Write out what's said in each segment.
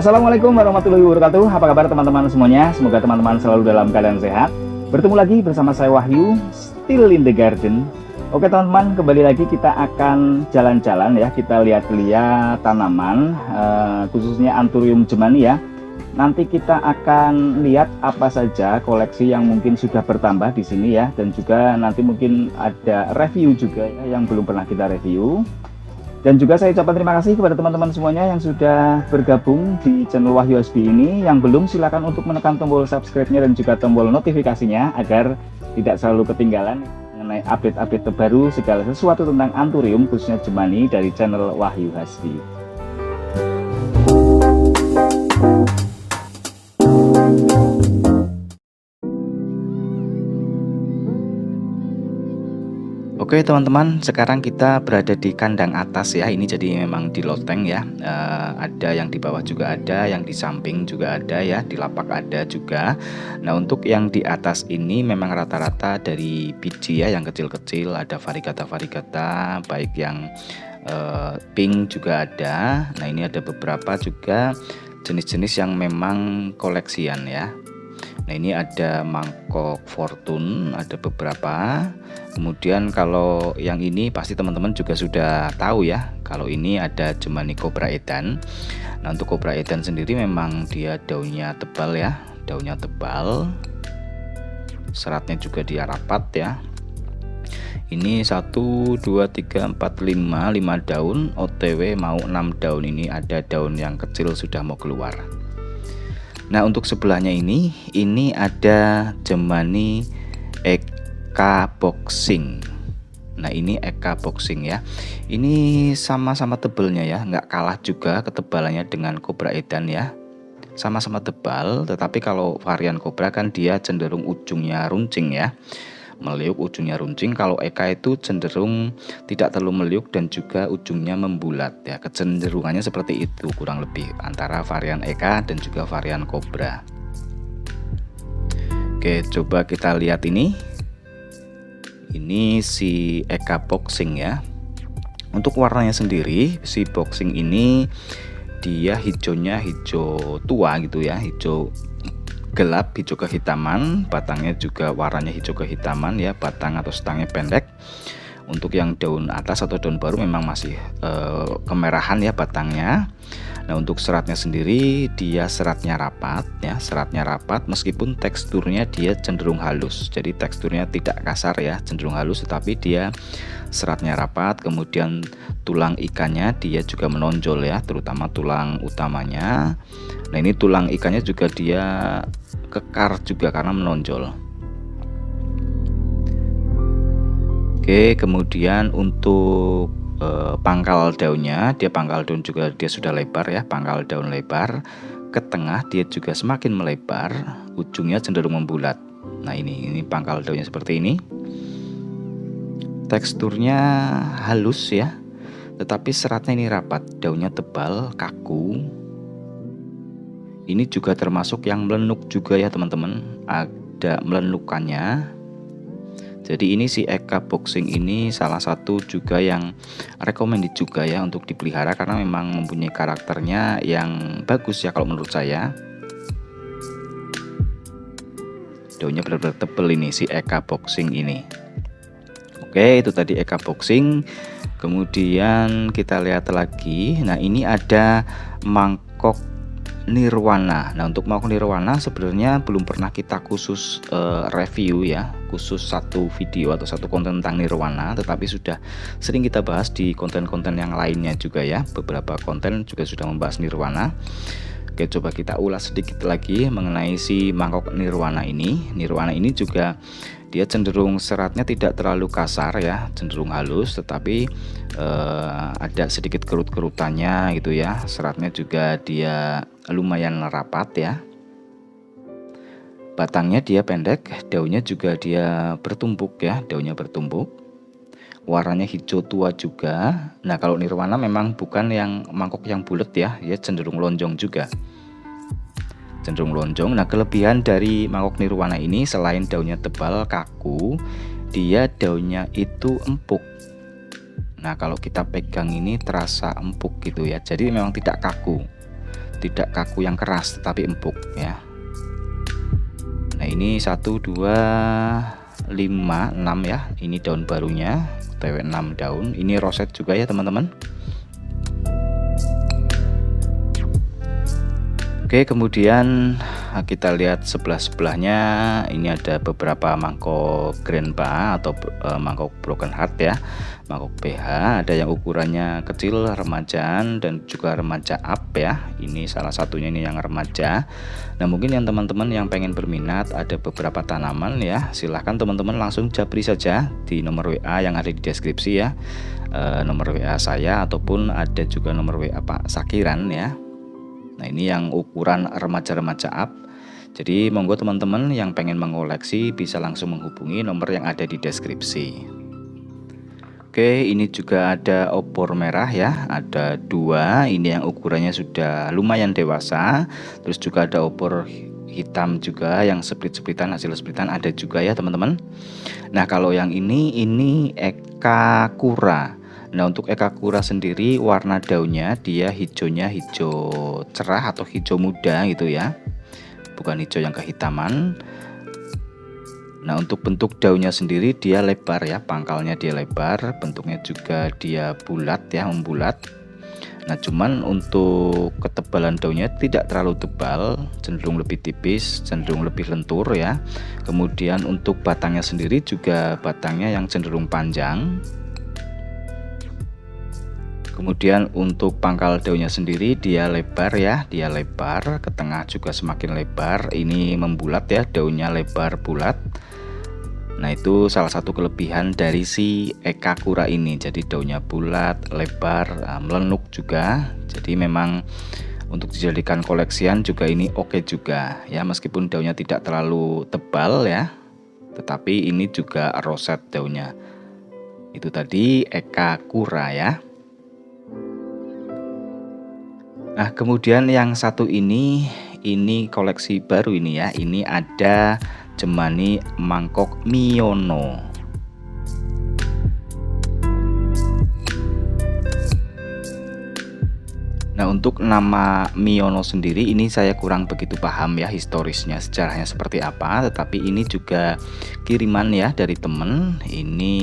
Assalamualaikum warahmatullahi wabarakatuh. Apa kabar teman-teman semuanya? Semoga teman-teman selalu dalam keadaan sehat. Bertemu lagi bersama saya Wahyu, Still in the Garden. Oke teman-teman, kembali lagi kita akan jalan-jalan ya. Kita lihat-lihat tanaman, khususnya Anthurium jemani ya. Nanti kita akan lihat apa saja koleksi yang mungkin sudah bertambah di sini ya. Dan juga nanti mungkin ada review juga ya, yang belum pernah kita review. Dan juga saya ucapkan terima kasih kepada teman-teman semuanya yang sudah bergabung di channel Wahyu HSB ini. Yang belum, silakan untuk menekan tombol subscribe-nya dan juga tombol notifikasinya agar tidak selalu ketinggalan mengenai update-update terbaru segala sesuatu tentang Anthurium khususnya jemani dari channel Wahyu HSB. Oke teman-teman, sekarang kita berada di kandang atas ya. Ini jadi memang di loteng ya. Ada yang di bawah juga ada, yang di samping juga ada ya, di lapak ada juga. Nah untuk yang di atas ini memang rata-rata dari biji ya, yang kecil-kecil. Ada varigata baik yang pink juga ada. Nah ini ada beberapa juga jenis-jenis yang memang koleksian ya. Nah ini ada mangkok fortune, ada beberapa. Kemudian kalau yang ini pasti teman-teman juga sudah tahu ya. Kalau ini ada jemani kobra edan. Nah untuk kobra edan sendiri memang dia daunnya tebal ya, daunnya tebal. Seratnya juga dia rapat ya. Ini 1, 2, 3, 4, 5 daun, OTW mau 6 daun. Ini ada daun yang kecil sudah mau keluar. Nah untuk sebelahnya ini ada jemani Eka Boxing. Nah ini Eka Boxing ya. Ini sama-sama tebelnya ya, nggak kalah juga ketebalannya dengan kobra edan ya. Sama-sama tebal, tetapi kalau varian kobra kan dia cenderung ujungnya runcing ya. Meliuk ujungnya runcing. Kalau Eka itu cenderung tidak terlalu meliuk dan juga ujungnya membulat ya. Kecenderungannya seperti itu kurang lebih antara varian Eka dan juga varian Cobra. Oke, coba kita lihat ini. Ini si Eka Boxing ya. Untuk warnanya sendiri si Boxing ini dia hijaunya hijau tua gitu ya, hijau gelap, hijau kehitaman. Batangnya juga warnanya hijau kehitaman ya, batang atau stangnya pendek. Untuk yang daun atas atau daun baru memang masih kemerahan ya batangnya. Nah untuk seratnya sendiri dia seratnya rapat ya, seratnya rapat meskipun teksturnya dia cenderung halus. Jadi teksturnya tidak kasar ya, cenderung halus, tetapi dia seratnya rapat. Kemudian tulang ikannya dia juga menonjol ya, terutama tulang utamanya. Nah ini tulang ikannya juga dia kekar juga karena menonjol. Oke, kemudian untuk pangkal daunnya, dia pangkal daun juga dia sudah lebar ya, pangkal daun lebar. Ke tengah dia juga semakin melebar, ujungnya cenderung membulat. Nah ini pangkal daunnya seperti ini. Teksturnya halus ya, tetapi seratnya ini rapat, daunnya tebal, kaku. Ini juga termasuk yang melenuk juga ya teman-teman, ada melenukannya. Jadi ini si Eka Boxing ini salah satu juga yang recommended juga ya untuk dipelihara karena memang mempunyai karakternya yang bagus ya kalau menurut saya. Daunnya benar-benar tebal ini si Eka Boxing ini. Oke, itu tadi Eka Boxing. Kemudian kita lihat lagi. Nah ini ada mangkok Nirwana. Nah untuk mangkok Nirwana sebenarnya belum pernah kita khusus review ya, khusus satu video atau satu konten tentang Nirwana, tetapi sudah sering kita bahas di konten-konten yang lainnya juga ya. Beberapa konten juga sudah membahas Nirwana. Oke, coba kita ulas sedikit lagi mengenai si mangkok Nirwana ini. Nirwana ini juga dia cenderung seratnya tidak terlalu kasar ya, cenderung halus, tetapi ada sedikit kerut-kerutannya gitu ya. Seratnya juga dia lumayan rapat ya. Batangnya dia pendek, daunnya juga dia bertumpuk ya, daunnya bertumpuk. Warnanya hijau tua juga. Nah kalau Nirwana memang bukan yang mangkok yang bulat ya, dia cenderung lonjong juga. Cenderung lonjong. Nah kelebihan dari mangkok Nirwana ini selain daunnya tebal kaku, dia daunnya itu empuk. Nah kalau kita pegang ini terasa empuk gitu ya, jadi memang tidak kaku. tidak kaku yang keras tetapi empuk ya. Nah ini 1 2 5 6 ya, ini daun barunya, TW 6 daun. Ini roset juga ya teman-teman. Oke, kemudian kita lihat sebelah-sebelahnya, ini ada beberapa mangkok grandpa atau mangkok broken heart ya, mangkok PH. Ada yang ukurannya kecil, remajaan, dan juga remaja up ya. Ini salah satunya, ini yang remaja. Nah mungkin yang teman-teman yang pengen berminat ada beberapa tanaman ya, silahkan teman-teman langsung japri saja di nomor WA yang ada di deskripsi ya, nomor WA saya ataupun ada juga nomor WA Pak Sakiran ya. Nah ini yang ukuran remaja-remaja up. Jadi monggo teman-teman yang pengen mengoleksi bisa langsung menghubungi nomor yang ada di deskripsi. Oke, ini juga ada opor merah ya, ada 2. Ini yang ukurannya sudah lumayan dewasa. Terus juga ada opor hitam juga yang split-splitan, hasil splitan ada juga ya teman-teman. Nah kalau yang ini Ekakura. Nah untuk Ekakura sendiri warna daunnya dia hijaunya hijau cerah atau hijau muda gitu ya, bukan hijau yang kehitaman. Nah untuk bentuk daunnya sendiri dia lebar ya, pangkalnya dia lebar, bentuknya juga dia bulat ya, membulat. Nah cuman untuk ketebalan daunnya tidak terlalu tebal, cenderung lebih tipis, cenderung lebih lentur ya. Kemudian untuk batangnya sendiri juga batangnya yang cenderung panjang. Kemudian untuk pangkal daunnya sendiri dia lebar ya, dia lebar, ke tengah juga semakin lebar. Ini membulat ya, daunnya lebar bulat. Nah itu salah satu kelebihan dari si Ekakura ini. Jadi daunnya bulat, lebar, melenuk juga. Jadi memang untuk dijadikan koleksian juga ini oke juga ya, meskipun daunnya tidak terlalu tebal ya, tetapi ini juga roset daunnya. Itu tadi Ekakura ya. Nah kemudian yang satu ini koleksi baru ini ya, ini ada Jemani mangkok Miono. Nah untuk nama Miono sendiri ini saya kurang begitu paham ya historisnya, sejarahnya seperti apa, tetapi ini juga kiriman ya dari temen. Ini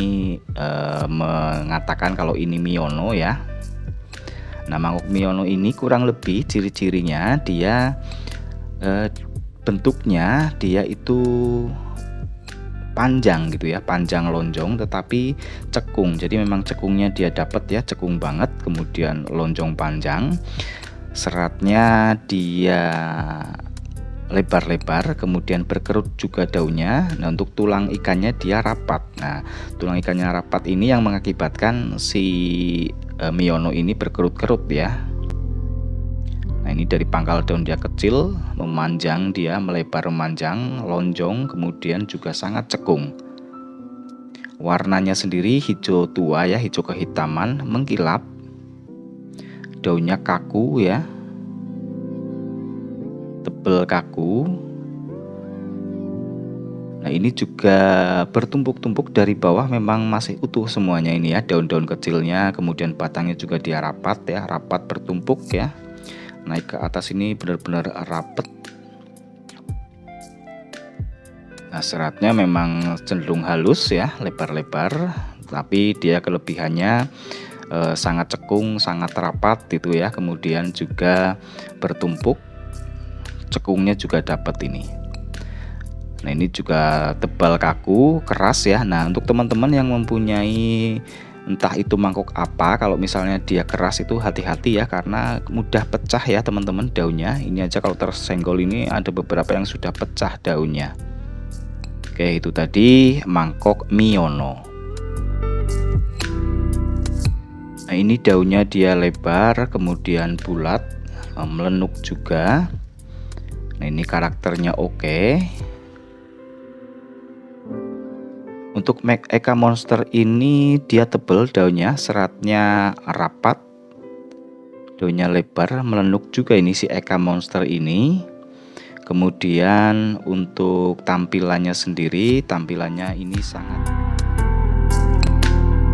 mengatakan kalau ini Miono ya. Nah mangkok Miono ini kurang lebih ciri-cirinya dia bentuknya dia itu panjang gitu ya, panjang lonjong tetapi cekung. Jadi memang cekungnya dia dapat ya, cekung banget. Kemudian lonjong panjang, seratnya dia lebar-lebar, kemudian berkerut juga daunnya. Nah untuk tulang ikannya dia rapat. Nah tulang ikannya rapat ini yang mengakibatkan si Miono ini berkerut-kerut ya. Nah ini dari pangkal daun dia kecil, memanjang dia, melebar memanjang, lonjong, kemudian juga sangat cekung. Warnanya sendiri hijau tua ya, hijau kehitaman, mengkilap. Daunnya kaku ya, tebel kaku. Nah ini juga bertumpuk-tumpuk dari bawah, memang masih utuh semuanya ini ya, daun-daun kecilnya. Kemudian batangnya juga dia rapat ya, rapat bertumpuk ya, naik ke atas ini benar-benar rapat. Nah seratnya memang cenderung halus ya, lebar-lebar, tapi dia kelebihannya sangat cekung, sangat rapat gitu ya. Kemudian juga bertumpuk, cekungnya juga dapat ini. Nah ini juga tebal kaku, keras ya. Nah untuk teman-teman yang mempunyai entah itu mangkok apa, kalau misalnya dia keras itu hati-hati ya, karena mudah pecah ya teman-teman daunnya. Ini aja kalau tersenggol ini ada beberapa yang sudah pecah daunnya. Oke itu tadi mangkok Miono. Nah ini daunnya dia lebar, kemudian bulat, melenuk juga. Nah ini karakternya oke. Untuk Eka Monster ini dia tebal daunnya, seratnya rapat, daunnya lebar, melenuk juga ini si Eka Monster ini. Kemudian untuk tampilannya sendiri, tampilannya ini sangat